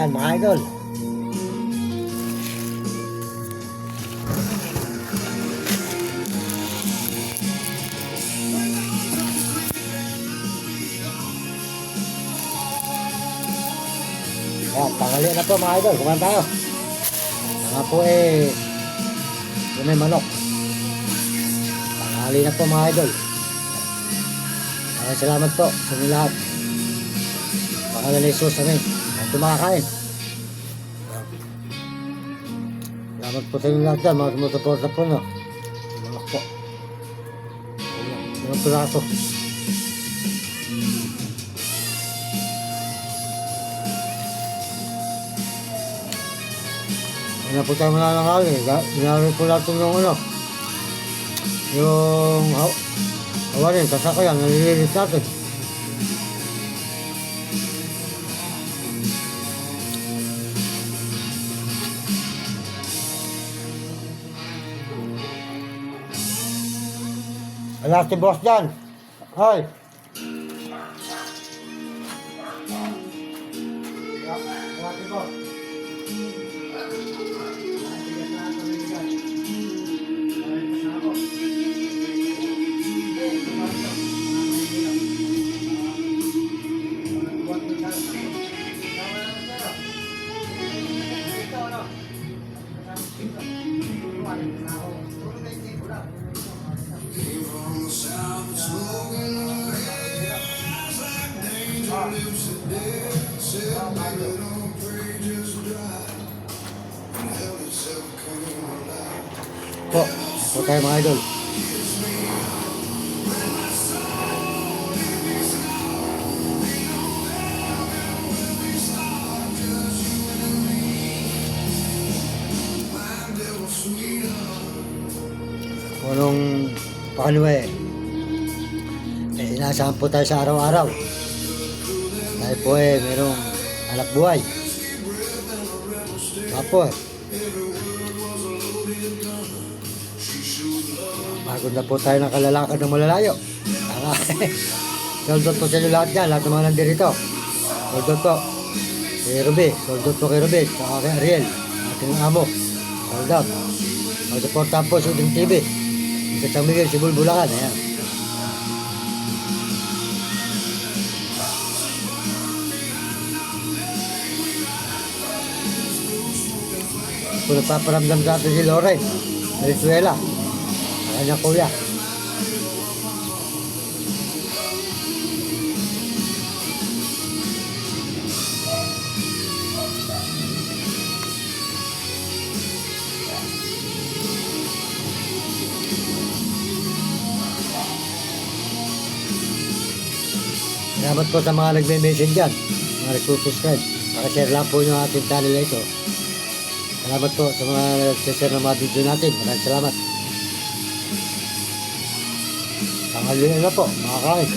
Yan mga idol. Yan, tanghali na po mga idol. Kumain tayo. Mga po yun ay manok. Tanghali na po mga idol. Maraming salamat po sa inyo lahat. Pangalan ni Jesus, amin. At kumakain. Salamat po sa inyo lahat dyan. Mga sumusuporta po, no? Manok po. Ilang piraso. Hindi na po tayo mananangali. Ginamit po natin yung hawarin, sasakyan, nalilinis natin. Wala si boss dyan. Hoy! Wala si boss. Po tayo mga idol. Kung anong pakaliwa inaasahan po tayo sa araw-araw. Dahil po merong anak buhay. Tapos pagod na po tayo ng kalalakad ng malalayo. Soldot po sa inyo lahat dyan, lahat ng mga nandirito. Soldot po kay Ruby, soldot po kay Ruby, saka kay Ariel, ating amo. Soldot. Mag-supportahan po sa Uding TV. Sa San Miguel, Sibul, Bulacan. Ayan. Kung nagpaparamdam sa atin si Loren Venezuela, ang kanyang kuya. Salamat po sa mga nagme-message dyan, mga nagsusubscribe. Pakashare lang po yung ating channel na ito. Salamat po sa mga nag-share ng mga video natin. Maraming salamat. Tanghali na po, makakain.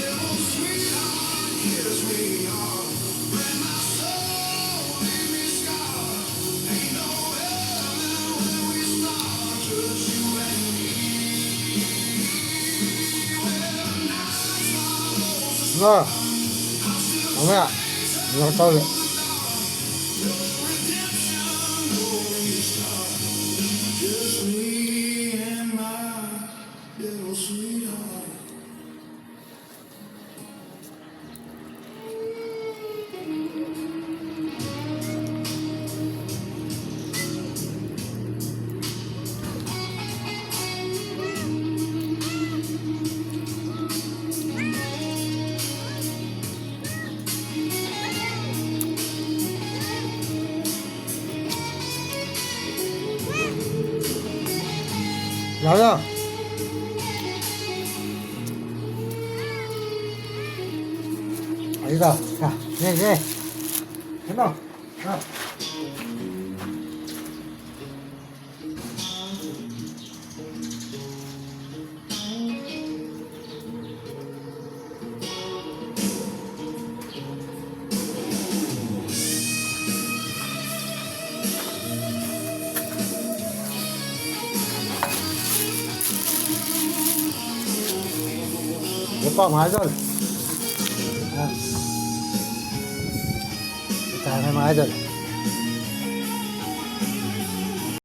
Mamaya, nakatauli. Lala. Ayun ka. Ha, sige. Ano? Ha. Ito po mga idol. Ito na mga idol.